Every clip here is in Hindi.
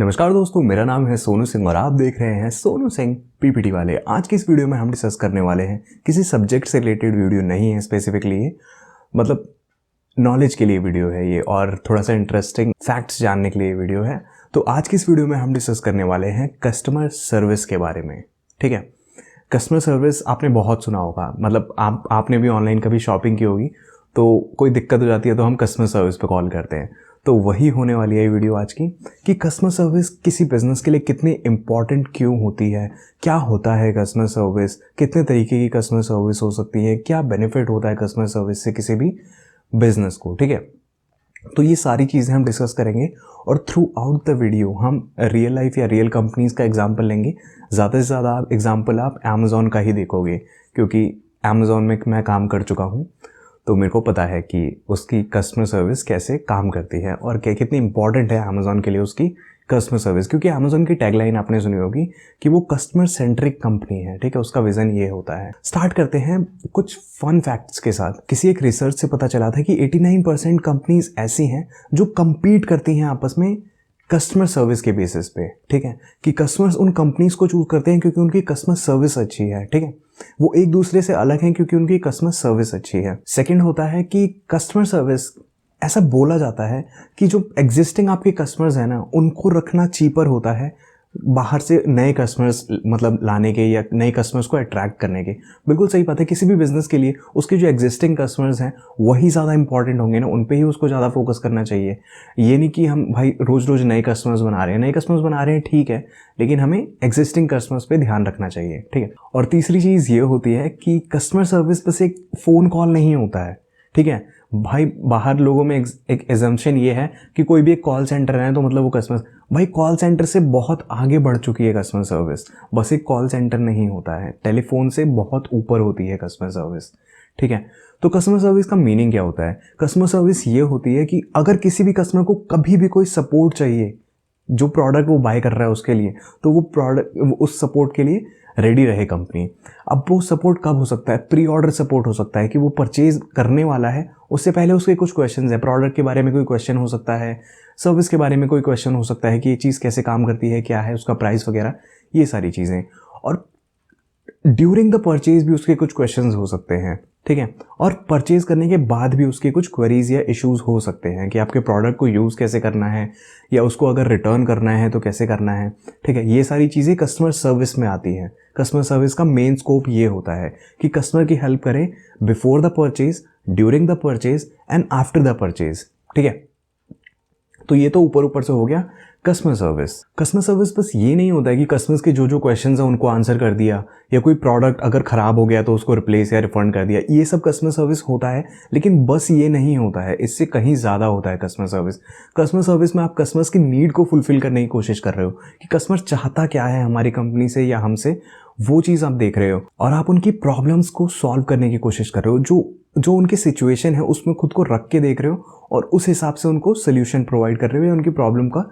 नमस्कार दोस्तों, मेरा नाम है सोनू सिंह और आप देख रहे हैं सोनू सिंह पीपीटी वाले। आज की इस वीडियो में हम डिस्कस करने वाले हैं, किसी सब्जेक्ट से रिलेटेड वीडियो नहीं है स्पेसिफिकली ये, मतलब नॉलेज के लिए वीडियो है ये और थोड़ा सा इंटरेस्टिंग फैक्ट्स जानने के लिए वीडियो है। तो आज की इस वीडियो में हम डिस्कस करने वाले हैं कस्टमर सर्विस के बारे में। ठीक है, कस्टमर सर्विस आपने बहुत सुना होगा, मतलब आपने भी ऑनलाइन कभी शॉपिंग की होगी तो कोई दिक्कत हो जाती है तो हम कस्टमर सर्विस पे कॉल करते हैं। तो वही होने वाली है वीडियो आज की कि कस्टमर सर्विस किसी बिजनेस के लिए कितनी इंपॉर्टेंट क्यों होती है, क्या होता है कस्टमर सर्विस, कितने तरीके की कस्टमर सर्विस हो सकती है, क्या बेनिफिट होता है कस्टमर सर्विस से किसी भी बिजनेस को। ठीक है, तो ये सारी चीज़ें हम डिस्कस करेंगे और थ्रू आउट द वीडियो हम रियल लाइफ या रियल कंपनीज़ का एग्जांपल लेंगे। ज़्यादा से ज़्यादा एग्जांपल आप अमेज़ॉन का ही देखोगे, क्योंकि अमेज़ॉन में मैं काम कर चुका हूँ तो मेरे को पता है कि उसकी कस्टमर सर्विस कैसे काम करती है और क्या कितनी इंपॉर्टेंट है अमेज़ॉन के लिए उसकी कस्टमर सर्विस। क्योंकि अमेज़ॉन की टैगलाइन आपने सुनी होगी कि वो कस्टमर सेंट्रिक कंपनी है। ठीक है, उसका विज़न ये होता है। स्टार्ट करते हैं कुछ फन फैक्ट्स के साथ। किसी एक रिसर्च से पता चला था कि 89% कंपनीज ऐसी हैं जो कम्पीट करती हैं आपस में कस्टमर सर्विस के बेसिस पे। ठीक है, कि कस्टमर्स उन कंपनीज को चूज करते हैं क्योंकि उनकी कस्टमर सर्विस अच्छी है। ठीक है, वो एक दूसरे से अलग हैं क्योंकि उनकी कस्टमर सर्विस अच्छी है। सेकंड होता है कि कस्टमर सर्विस, ऐसा बोला जाता है कि जो एग्जिस्टिंग आपके कस्टमर्स हैं ना, उनको रखना चीपर होता है बाहर से नए कस्टमर्स मतलब लाने के या नए कस्टमर्स को अट्रैक्ट करने के। बिल्कुल सही बात है, किसी भी बिजनेस के लिए उसके जो एग्जिस्टिंग कस्टमर्स हैं वही ज़्यादा इंपॉर्टेंट होंगे ना, उन पे ही उसको ज़्यादा फोकस करना चाहिए। ये नहीं कि हम भाई रोज़ रोज़ नए कस्टमर्स बना रहे हैं, नए कस्टमर्स बना रहे हैं ठीक है, लेकिन हमें एग्जिस्टिंग कस्टमर्स पे ध्यान रखना चाहिए। ठीक है, और तीसरी चीज़ ये होती है कि कस्टमर सर्विस बस एक फ़ोन कॉल नहीं होता है। ठीक है भाई, बाहर लोगों में एक एजम्पशन ये है कि कोई भी एक कॉल सेंटर है तो मतलब वो कस्टमर, भाई कॉल सेंटर से बहुत आगे बढ़ चुकी है कस्टमर सर्विस। बस एक कॉल सेंटर नहीं होता है, टेलीफोन से बहुत ऊपर होती है कस्टमर सर्विस। ठीक है, तो कस्टमर सर्विस का मीनिंग क्या होता है? कस्टमर सर्विस ये होती है कि अगर किसी भी कस्टमर को कभी भी कोई सपोर्ट चाहिए, जो प्रोडक्ट वो बाय कर रहा है उसके लिए, तो वो प्रोडक्ट उस सपोर्ट के लिए रेडी रहे कंपनी। अब वो सपोर्ट कब हो सकता है? प्री ऑर्डर सपोर्ट हो सकता है कि वो परचेज करने वाला है, उससे पहले उसके कुछ क्वेश्चंस हैं, प्रोडक्ट के बारे में कोई क्वेश्चन हो सकता है, सर्विस के बारे में कोई क्वेश्चन हो सकता है कि ये चीज़ कैसे काम करती है, क्या है उसका प्राइस वगैरह, ये सारी चीज़ें। और ड्यूरिंग द परचेज भी उसके कुछ क्वेश्चंस हो सकते हैं। ठीक है, और परचेज करने के बाद भी उसके कुछ क्वेरीज या इश्यूज हो सकते हैं कि आपके प्रोडक्ट को यूज़ कैसे करना है या उसको अगर रिटर्न करना है तो कैसे करना है। ठीक है, ये सारी चीज़ें कस्टमर सर्विस में आती हैं। कस्टमर सर्विस का मेन स्कोप ये होता है कि कस्टमर की हेल्प करें before the purchase, during the purchase and after the purchase. ठीक है, तो ये तो ऊपर ऊपर से हो गया कस्टमर सर्विस। कस्टमर सर्विस बस ये नहीं होता है कि कस्टमर्स के जो जो क्वेश्चंस हैं उनको आंसर कर दिया, या कोई प्रोडक्ट अगर ख़राब हो गया तो उसको रिप्लेस या रिफंड कर दिया, ये सब कस्टमर सर्विस होता है। लेकिन बस ये नहीं होता है, इससे कहीं ज़्यादा होता है कस्टमर सर्विस। कस्टमर सर्विस में आप कस्टमर्स की नीड को फुलफिल करने की कोशिश कर रहे हो कि कस्टमर चाहता क्या है हमारी कंपनी से या हमसे, वो चीज़ आप देख रहे हो और आप उनकी प्रॉब्लम्स को सॉल्व करने की कोशिश कर रहे हो। जो उनकी सिचुएशन है उसमें खुद को रख के देख रहे हो और उस हिसाब से उनको सोल्यूशन प्रोवाइड कर रहे हो या उनकी प्रॉब्लम का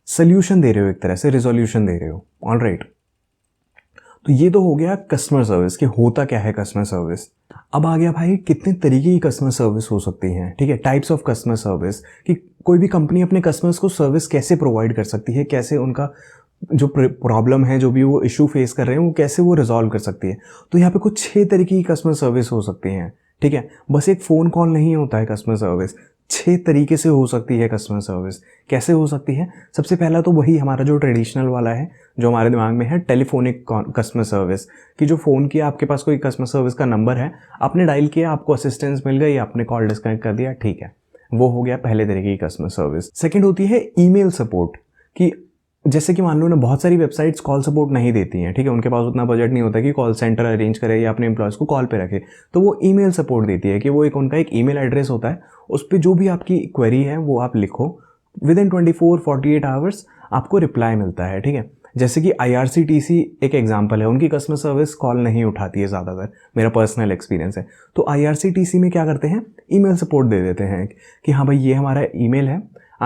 सोल्यूशन दे रहे हो, एक तरह से रिजोल्यूशन दे रहे हो। ऑलराइट, तो ये तो हो गया कस्टमर सर्विस कि होता क्या है कस्टमर सर्विस। अब आ गया भाई कितने तरीके की कस्टमर सर्विस हो सकती हैं। ठीक है, टाइप्स ऑफ कस्टमर सर्विस, कि कोई भी कंपनी अपने कस्टमर्स को सर्विस कैसे प्रोवाइड कर सकती है, कैसे उनका जो प्रॉब्लम है, जो भी वो इशू फेस कर रहे हैं, वो कैसे वो रिजॉल्व कर सकती है। तो यहाँ पे कुछ 6 तरीके की कस्टमर सर्विस हो सकती हैं। ठीक है, बस एक फ़ोन कॉल नहीं होता है कस्टमर सर्विस, 6 तरीके से हो सकती है कस्टमर सर्विस। कैसे हो सकती है? सबसे पहला तो वही हमारा जो ट्रेडिशनल वाला है, जो हमारे दिमाग में है, टेलीफोनिक कस्टमर सर्विस, कि जो फ़ोन किया, आपके पास कोई कस्टमर सर्विस का नंबर है, आपने डायल किया, आपको असिस्टेंस मिल गई, आपने कॉल डिस्कनेक्ट कर दिया, ठीक है, वो हो गया पहले तरीके की कस्टमर सर्विस। सेकेंड होती है ईमेल सपोर्ट, कि जैसे कि मान लो ना, बहुत सारी वेबसाइट्स कॉल सपोर्ट नहीं देती हैं। ठीक है, उनके पास उतना बजट नहीं होता कि कॉल सेंटर अरेंज करे या अपने एम्प्लॉयज़ को कॉल पे रखे, तो वो ईमेल सपोर्ट देती है कि वो उनका एक ईमेल एड्रेस होता है, उस पर जो भी आपकी क्वेरी है वो आप लिखो, विद इन 24-48 आवर्स आपको रिप्लाई मिलता है। ठीक है, जैसे कि IRCTC एक एग्जांपल है, उनकी कस्टमर सर्विस कॉल नहीं उठाती है ज़्यादातर, मेरा पर्सनल एक्सपीरियंस है। तो IRCTC में क्या करते हैं, ईमेल सपोर्ट दे देते हैं कि हाँ भाई ये हमारा ईमेल है।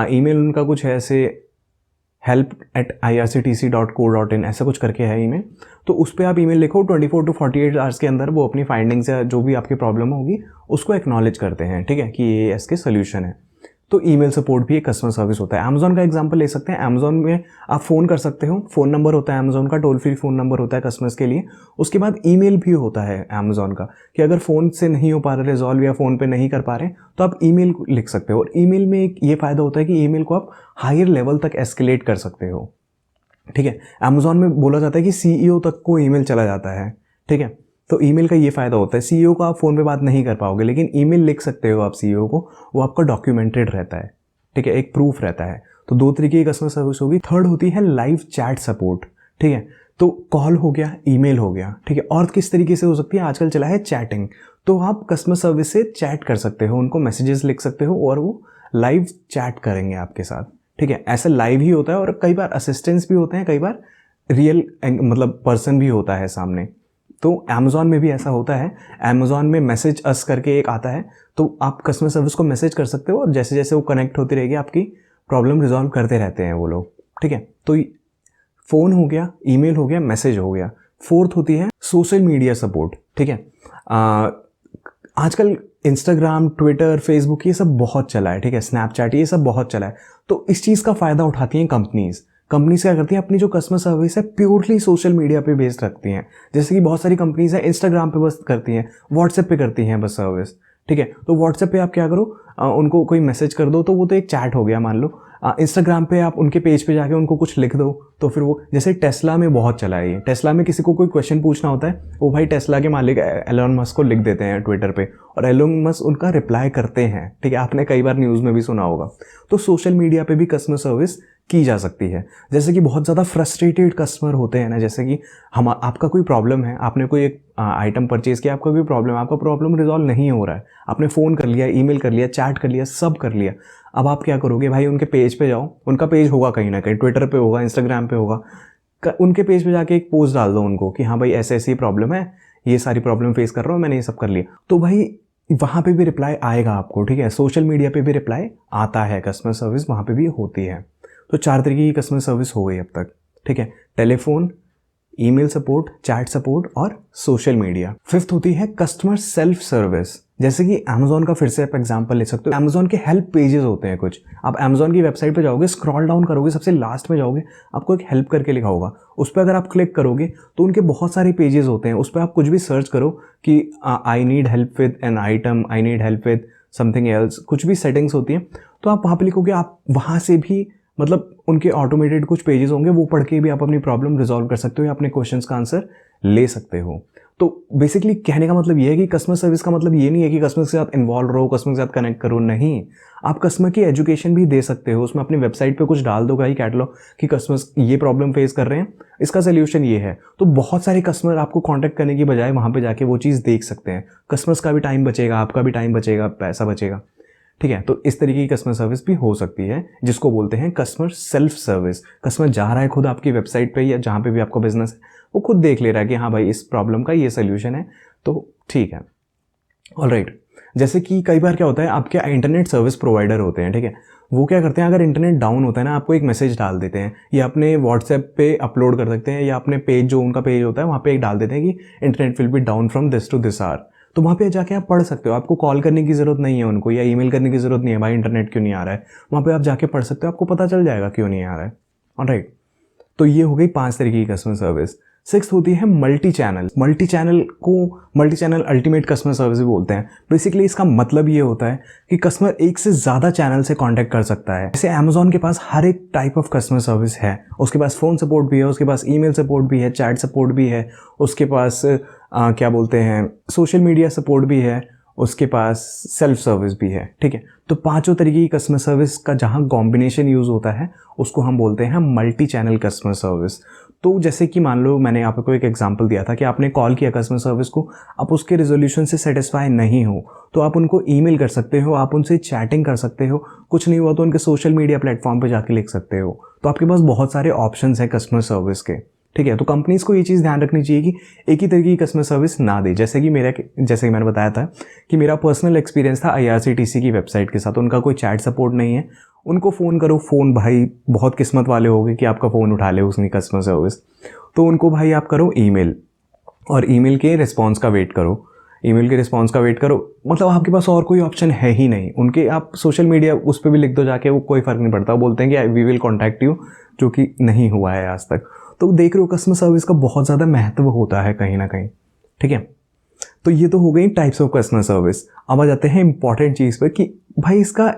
ईमेल उनका कुछ है ऐसे help@irctc.co.in ऐसा कुछ करके है ईमेल, तो उस पर आप ईमेल लिखो, 24-48 आवर्स के अंदर वो अपनी फाइंडिंग्स या जो भी आपकी प्रॉब्लम होगी उसको एक्नॉलेज करते हैं। ठीक है, कि ये इसके सोल्यूशन है। तो ईमेल सपोर्ट भी एक कस्टमर सर्विस होता है। अमेजोन का एग्जांपल ले सकते हैं। अमेजोन में आप फ़ोन कर सकते हो, फ़ोन नंबर होता है अमेजोन का, टोल फ्री फ़ोन नंबर होता है कस्टमर्स के लिए। उसके बाद ईमेल भी होता है अमेजोन का कि अगर फ़ोन से नहीं हो पा रहा रिजॉल्व या फ़ोन पे नहीं कर पा रहे तो आप ईमेल लिख सकते हो। और ईमेल में एक ये फ़ायदा होता है कि ईमेल को आप हायर लेवल तक एस्केलेट कर सकते हो, ठीक है। अमेजोन में बोला जाता है कि CEO तक को ईमेल चला जाता है, ठीक है। तो ईमेल का ये फ़ायदा होता है, CEO को आप फ़ोन पे बात नहीं कर पाओगे, लेकिन ईमेल लिख सकते हो आप CEO को, वो आपका डॉक्यूमेंटेड रहता है, ठीक है, एक प्रूफ रहता है। तो 2 तरीके की कस्टमर सर्विस होगी। थर्ड होती है लाइव चैट सपोर्ट, ठीक है। तो कॉल हो गया, ईमेल हो गया, ठीक है। और किस तरीके से हो सकती है, आजकल चला है चैटिंग। तो आप कस्टमर सर्विस से चैट कर सकते हो, उनको मैसेजेस लिख सकते हो और वो लाइव चैट करेंगे आपके साथ, ठीक है। ऐसा लाइव ही होता है और कई बार असिस्टेंट्स भी होते हैं, कई बार रियल मतलब पर्सन भी होता है सामने। तो अमेजोन में भी ऐसा होता है। अमेजोन में मैसेज अस करके एक आता है, तो आप कस्टमर सर्विस को मैसेज कर सकते हो और जैसे जैसे वो कनेक्ट होती रहेगी आपकी प्रॉब्लम रिजॉल्व करते रहते हैं वो लोग, ठीक है। तो फ़ोन हो गया, ईमेल हो गया, मैसेज हो गया। फोर्थ होती है सोशल मीडिया सपोर्ट, ठीक है। आजकल इंस्टाग्राम, ट्विटर, फेसबुक ये सब बहुत चला है, ठीक है, स्नैपचैट ये सब बहुत चला है। तो इस चीज़ का फ़ायदा उठाती हैं कंपनीज़ क्या करती हैं, अपनी जो कस्टमर सर्विस है प्योरली सोशल मीडिया पे बेस्ड रखती हैं। जैसे कि बहुत सारी कंपनीज़ हैं इंस्टाग्राम पे बस करती हैं, व्हाट्सएप पे करती हैं बस सर्विस, ठीक है। तो व्हाट्सएप पे आप क्या करो, उनको कोई मैसेज कर दो तो वो तो एक चैट हो गया मान लो। इंस्टाग्राम पे आप उनके पेज पे जाके उनको कुछ लिख दो तो फिर वो, जैसे टेस्ला में बहुत चला है ये। टेस्ला में किसी को कोई क्वेश्चन पूछना होता है, वो भाई टेस्ला के मालिक एलोन मस्क को लिख देते हैं ट्विटर पे और एलोन मस्क उनका रिप्लाई करते हैं, ठीक है। आपने कई बार न्यूज़ में भी सुना होगा। तो सोशल मीडिया पे भी कस्टमर सर्विस की जा सकती है। जैसे कि बहुत ज़्यादा फ्रस्ट्रेटेड कस्टमर होते हैं ना, जैसे कि आपका कोई प्रॉब्लम है, आपने कोई एक आइटम परचेज़ किया, आपका कोई प्रॉब्लम है, आपका प्रॉब्लम रिजॉल्व नहीं हो रहा है, आपने फ़ोन कर लिया, ईमेल कर लिया, चैट कर लिया, सब कर लिया। अब आप क्या करोगे भाई, उनके पेज पे जाओ, उनका पेज होगा कहीं ना कहीं, ट्विटर पे होगा, इंस्टाग्राम पे होगा, उनके पेज पे जाके एक पोस्ट डाल दो उनको कि हाँ भाई ऐसे ऐसी प्रॉब्लम है, ये सारी प्रॉब्लम फेस कर रहा हूँ, मैंने ये सब कर लिया। तो भाई वहाँ पे भी रिप्लाई आएगा आपको, ठीक है। सोशल मीडिया पे भी रिप्लाई आता है, कस्टमर सर्विस वहाँ पे भी होती है। तो 4 तरीके की कस्टमर सर्विस हो गई अब तक, ठीक है। Telephone, email support, chat support और सोशल मीडिया। फिफ्थ होती है कस्टमर सेल्फ सर्विस। जैसे कि अमेजोन का फिर से आप एग्जांपल ले सकते हो। अमेजोन के हेल्प पेजेस होते हैं कुछ। आप अमेजोन की वेबसाइट पे जाओगे, स्क्रॉल डाउन करोगे, सबसे लास्ट में जाओगे, आपको एक हेल्प करके लिखा होगा। उस पर अगर आप क्लिक करोगे तो उनके बहुत सारे पेजेस होते हैं। उस पर आप कुछ भी सर्च करो कि I need help with an item, I need help with something else, कुछ भी सेटिंग्स होती हैं, तो आप वहाँ पे लिखोगे। आप वहाँ से भी मतलब उनके ऑटोमेटेड कुछ पेजेस होंगे, वो पढ़ के भी आप अपनी प्रॉब्लम रिजॉल्व कर सकते हो या अपने क्वेश्चंस का आंसर ले सकते हो। तो बेसिकली कहने का मतलब ये है कि कस्टमर सर्विस का मतलब ये नहीं है कि कस्टमर के साथ इन्वॉल्व रहो, कस्टमर के साथ कनेक्ट करो, नहीं। आप कस्टमर की एजुकेशन भी दे सकते हो। उसमें अपनी वेबसाइट पे कुछ डाल दो भाई कैटलॉग कि कस्टमर्स ये प्रॉब्लम फेस कर रहे हैं, इसका सोल्यूशन ये है। तो बहुत सारे कस्टमर आपको कॉन्टैक्ट करने की बजाय वहाँ पर जाके वो चीज़ देख सकते हैं। कस्टमर्स का भी टाइम बचेगा, आपका भी टाइम बचेगा, पैसा बचेगा, ठीक है। तो इस तरीके की कस्टमर सर्विस भी हो सकती है, जिसको बोलते हैं कस्टमर सेल्फ सर्विस। कस्टमर जा रहा है खुद आपकी वेबसाइट पे या जहाँ पे भी आपका बिजनेस है, वो खुद देख ले रहा है कि हाँ भाई इस प्रॉब्लम का ये सोल्यूशन है, तो ठीक है, ऑलराइट। जैसे कि कई बार क्या होता है, आपके इंटरनेट सर्विस प्रोवाइडर होते हैं, ठीक है, वो क्या करते हैं, अगर इंटरनेट डाउन होता है ना, आपको एक मैसेज डाल देते हैं या अपने व्हाट्सएप पे अपलोड कर सकते हैं या अपने पेज, जो उनका पेज होता है वहाँ पे एक डाल देते हैं कि internet will be down from this to this hour. तो वहाँ पे जाके आप पढ़ सकते हो। आपको कॉल करने की ज़रूरत नहीं है उनको या ईमेल करने की ज़रूरत नहीं है, भाई इंटरनेट क्यों नहीं आ रहा है। वहाँ पे आप जाके पढ़ सकते हो, आपको पता चल जाएगा क्यों नहीं आ रहा है, ऑलराइट। तो ये हो गई 5 तरीके की कस्टमर सर्विस। 6th होती है multi channel. Multi channel ultimate customer service भी बोलते हैं। बेसिकली इसका मतलब ये होता है कि कस्टमर एक से ज़्यादा चैनल से कांटेक्ट कर सकता है। जैसे अमेजोन के पास हर एक टाइप ऑफ कस्टमर सर्विस है। उसके पास फ़ोन सपोर्ट भी है, उसके पास ईमेल सपोर्ट भी है, चैट सपोर्ट भी है, उसके पास क्या बोलते हैं सोशल मीडिया सपोर्ट भी है, उसके पास सेल्फ सर्विस भी है, ठीक है। तो 5 तरीके की कस्टमर सर्विस का जहाँ कॉम्बिनेशन यूज़ होता है उसको हम बोलते हैं मल्टी चैनल कस्टमर सर्विस। तो जैसे कि मान लो मैंने आपको एक एग्जांपल दिया था कि आपने कॉल किया कस्टमर सर्विस को, आप उसके रिजोल्यूशन से सेटिस्फाई नहीं हो तो आप उनको ईमेल कर सकते हो, आप उनसे चैटिंग कर सकते हो, कुछ नहीं हुआ तो उनके सोशल मीडिया प्लेटफॉर्म पर जाके लिख सकते हो। तो आपके पास बहुत सारे ऑप्शंस हैं कस्टमर सर्विस के, ठीक है। तो कंपनीज़ को ये चीज़ ध्यान रखनी चाहिए कि एक ही तरीके की कस्टमर सर्विस ना दे। जैसे कि मैंने बताया था कि मेरा पर्सनल एक्सपीरियंस था IRCTC की वेबसाइट के साथ। उनका कोई चैट सपोर्ट नहीं है, उनको फ़ोन करो, फ़ोन भाई बहुत किस्मत वाले होगे कि आपका फ़ोन उठा ले उसकी कस्टमर सर्विस। तो उनको भाई आप करो ईमेल और ईमेल के रिस्पॉन्स का वेट करो। ईमेल के रिस्पॉन्स का वेट करो, मतलब आपके पास और कोई ऑप्शन है ही नहीं। उनके आप सोशल मीडिया उस पर भी लिख दो जाके, वो कोई फ़र्क नहीं पड़ता, वो बोलते हैं कि वी विल कॉन्टैक्ट यू, जो कि नहीं हुआ है आज तक। तो देख रहे हो कस्टमर सर्विस का बहुत ज़्यादा महत्व होता है कहीं ना कहीं, ठीक है। तो ये तो हो गई टाइप्स ऑफ कस्टमर सर्विस। अब आ जाते हैं इंपॉर्टेंट चीज़ पर कि भाई इसका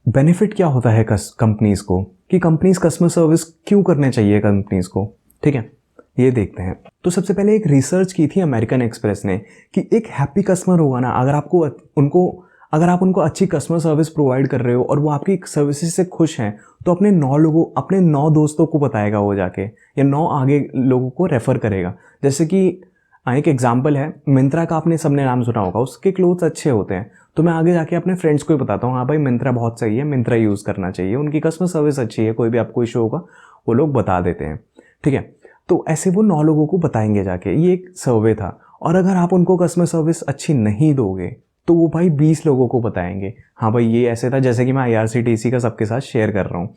बेनिफिट क्या होता है कंपनीज़ को, कि कंपनीज कस्टमर सर्विस क्यों करने चाहिए कंपनीज को, ठीक है, ये देखते हैं। तो सबसे पहले एक रिसर्च की थी अमेरिकन एक्सप्रेस ने कि एक हैप्पी कस्टमर होगा ना, अगर आप उनको अच्छी कस्टमर सर्विस प्रोवाइड कर रहे हो और वो आपकी सर्विसेज से खुश हैं, तो अपने 9 दोस्तों को बताएगा वो जाके, या 9 आगे लोगों को रेफ़र करेगा। जैसे कि एक एग्जाम्पल है मिंत्रा का, आपने सबने नाम सुना होगा, उसके क्लोथ्स अच्छे होते हैं, तो मैं आगे जाके अपने फ्रेंड्स को ही बताता हूँ, हाँ भाई मिंत्रा बहुत सही है, मिंत्रा यूज़ करना चाहिए, उनकी कस्टमर सर्विस अच्छी है, कोई भी आपको इशू होगा वो लोग बता देते हैं, ठीक है। तो ऐसे वो 9 लोगों को बताएंगे जाके, ये एक सर्वे था। और अगर आप उनको कस्टमर सर्विस अच्छी नहीं दोगे तो वो भाई 20 लोगों को बताएंगे, हाँ भाई ये ऐसे था, जैसे कि मैं IRCTC का सबके साथ शेयर कर रहा हूँ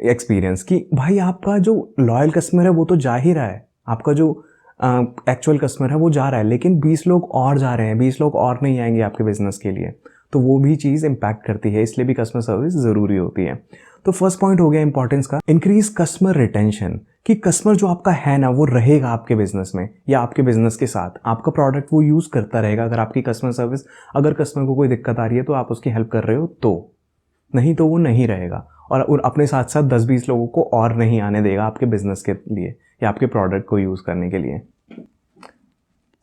एक्सपीरियंस, कि भाई आपका जो लॉयल कस्टमर है वो तो जा ही रहा है, आपका जो एक्चुअल कस्टमर है वो जा रहा है, लेकिन 20 लोग और जा रहे हैं, 20 लोग और नहीं आएंगे आपके बिजनेस के लिए, तो वो भी चीज़ इम्पैक्ट करती है, इसलिए भी कस्टमर सर्विस ज़रूरी होती है। तो फर्स्ट पॉइंट हो गया इंपॉर्टेंस का, इंक्रीज कस्टमर रिटेंशन, कि कस्टमर जो आपका है ना वो रहेगा आपके बिजनेस में या आपके बिजनेस के साथ, आपका प्रोडक्ट वो यूज़ करता रहेगा अगर आपकी कस्टमर सर्विस, अगर कस्टमर को कोई दिक्कत आ रही है तो आप उसकी हेल्प कर रहे हो, तो नहीं तो वो नहीं रहेगा और अपने साथ साथ 10-20 लोगों को और नहीं आने देगा आपके बिजनेस के लिए या आपके प्रोडक्ट को यूज़ करने के लिए।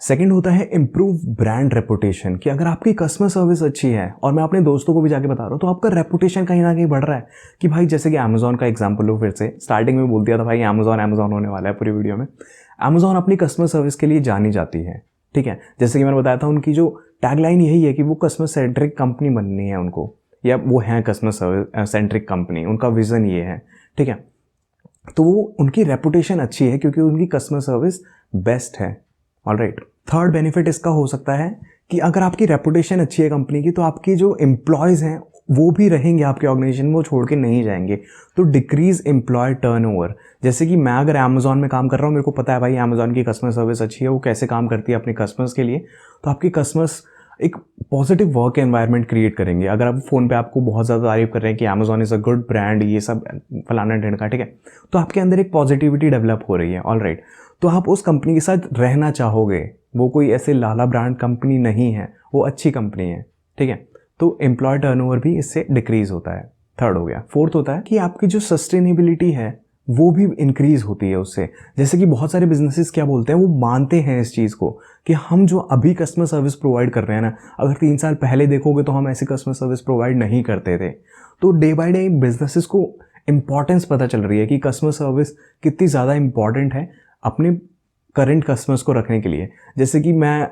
सेकंड होता है इम्प्रूव ब्रांड रेपुटेशन, कि अगर आपकी कस्टमर सर्विस अच्छी है, और मैं अपने दोस्तों को भी जाके बता रहा हूँ, तो आपका रेपुटेशन कहीं ना कहीं बढ़ रहा है। कि भाई जैसे कि अमेजोन का एग्जांपल हो, फिर से स्टार्टिंग में बोल दिया था भाई अमेजोन होने वाला है पूरी वीडियो में। अमेजोन अपनी कस्टमर सर्विस के लिए जानी जाती है, ठीक है। जैसे कि मैंने बताया था उनकी जो टैगलाइन यही है कि वो कस्टमर सेंट्रिक कंपनी बननी है उनको, या वो है कस्टमर सर्विस सेंट्रिक कंपनी, उनका विज़न ये है, ठीक है। तो वो उनकी रेपुटेशन अच्छी है क्योंकि उनकी कस्टमर सर्विस बेस्ट है, ऑलराइट। थर्ड बेनिफिट इसका हो सकता है कि अगर आपकी रेपुटेशन अच्छी है कंपनी की, तो आपकी जो एम्प्लॉयज़ हैं वो भी रहेंगे आपके ऑर्गेनाइजेशन में, वो छोड़ के नहीं जाएंगे। तो डिक्रीज एम्प्लॉय टर्नओवर, जैसे कि मैं अगर अमेजोन में काम कर रहा हूँ, मेरे को पता है भाई अमेजोन की कस्टमर सर्विस अच्छी है, वो कैसे काम करती है अपने कस्टमर्स के लिए, तो आपके कस्टमर्स एक पॉजिटिव वर्क एनवायरनमेंट क्रिएट करेंगे। अगर आप फ़ोन पे आपको बहुत ज़्यादा तारीफ कर रहे हैं कि Amazon is a good brand, ये सब फलाना ढिंढका, ठीक है, तो आपके अंदर एक पॉजिटिविटी डेवलप हो रही है, ऑलराइट। तो आप उस कंपनी के साथ रहना चाहोगे, वो कोई ऐसे लाला ब्रांड कंपनी नहीं है, वो अच्छी कंपनी है, ठीक है। तो एम्प्लॉय टर्नओवर भी इससे डिक्रीज होता है, थर्ड हो गया। फोर्थ होता है कि आपकी जो सस्टेनेबिलिटी है वो भी इंक्रीज होती है उससे। जैसे कि बहुत सारे बिजनेसेस क्या बोलते हैं, वो मानते हैं इस चीज़ को कि हम जो अभी कस्टमर सर्विस प्रोवाइड कर रहे हैं ना, अगर 3 साल पहले देखोगे तो हम ऐसी कस्टमर सर्विस प्रोवाइड नहीं करते थे। तो डे बाय डे बिजनेसेस को इंपॉर्टेंस पता चल रही है कि कस्टमर सर्विस कितनी ज़्यादा इंपॉर्टेंट है अपने करंट कस्टमर्स को रखने के लिए। जैसे कि मैं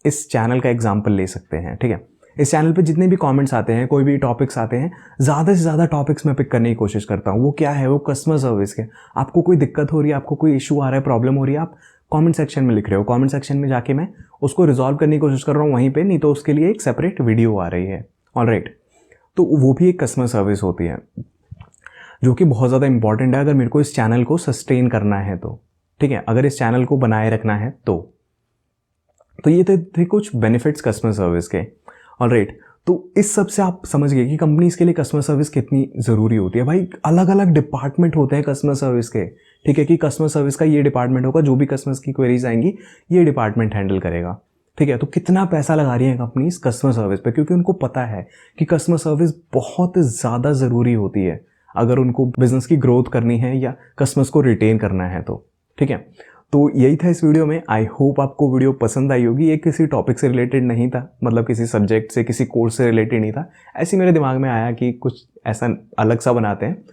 इस चैनल का एग्जांपल ले सकते हैं, ठीक है। इस चैनल पे जितने भी कमेंट्स आते हैं, कोई भी टॉपिक्स आते हैं, ज़्यादा से ज़्यादा टॉपिक्स मैं पिक करने की कोशिश करता हूँ। वो क्या है, वो कस्टमर सर्विस के। आपको कोई दिक्कत हो रही है, आपको कोई इशू आ रहा है, प्रॉब्लम हो रही है, आप कमेंट सेक्शन में लिख रहे हो, कमेंट सेक्शन में जाके मैं उसको रिजॉल्व करने की कोशिश कर रहा हूँ वहीं पर, नहीं तो उसके लिए एक सेपरेट वीडियो आ रही है, ऑलराइट। तो वो भी एक कस्टमर सर्विस होती है जो कि बहुत ज़्यादा इंपॉर्टेंट है अगर मेरे को इस चैनल को सस्टेन करना है तो, ठीक है, अगर इस चैनल को बनाए रखना है तो ये थे कुछ बेनिफिट्स कस्टमर सर्विस के, ऑलराइट। तो इस सब से आप समझ गए कि कंपनीज के लिए कस्टमर सर्विस कितनी ज़रूरी होती है। भाई अलग अलग डिपार्टमेंट होते हैं कस्टमर सर्विस के, ठीक है, कि कस्टमर सर्विस का ये डिपार्टमेंट होगा, जो भी कस्टमर्स की क्वेरीज आएंगी ये डिपार्टमेंट हैंडल करेगा, ठीक है। तो कितना पैसा लगा रही है कंपनीज कस्टमर सर्विस पे, क्योंकि उनको पता है कि कस्टमर सर्विस बहुत ज़्यादा ज़रूरी होती है अगर उनको बिजनेस की ग्रोथ करनी है या कस्टमर्स को रिटेन करना है तो, ठीक है। तो यही था इस वीडियो में। आई होप आपको वीडियो पसंद आई होगी। ये किसी टॉपिक से रिलेटेड नहीं था, मतलब किसी सब्जेक्ट से, किसी कोर्स से रिलेटेड नहीं था, ऐसे मेरे दिमाग में आया कि कुछ ऐसा अलग सा बनाते हैं,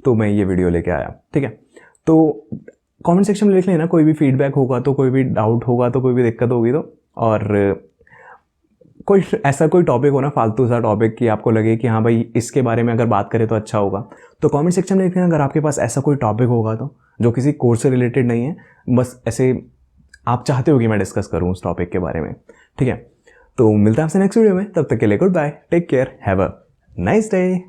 तो मैं ये वीडियो लेके आया, ठीक है। तो कमेंट सेक्शन में लिख लेना, कोई भी फीडबैक होगा तो, कोई भी डाउट होगा तो, कोई भी दिक्कत होगी तो, और कोई ऐसा कोई टॉपिक हो ना, फालतू सा टॉपिक कि आपको लगे कि हाँ भाई इसके बारे में अगर बात करें तो अच्छा होगा, तो कमेंट सेक्शन में लिखना। अगर आपके पास ऐसा कोई टॉपिक होगा तो, जो किसी कोर्स से रिलेटेड नहीं है, बस ऐसे आप चाहते हो कि मैं डिस्कस करूँ उस टॉपिक के बारे में, ठीक है। तो मिलता है आपसे नेक्स्ट वीडियो में, तब तक के लिए good bye, take care, have a nice day.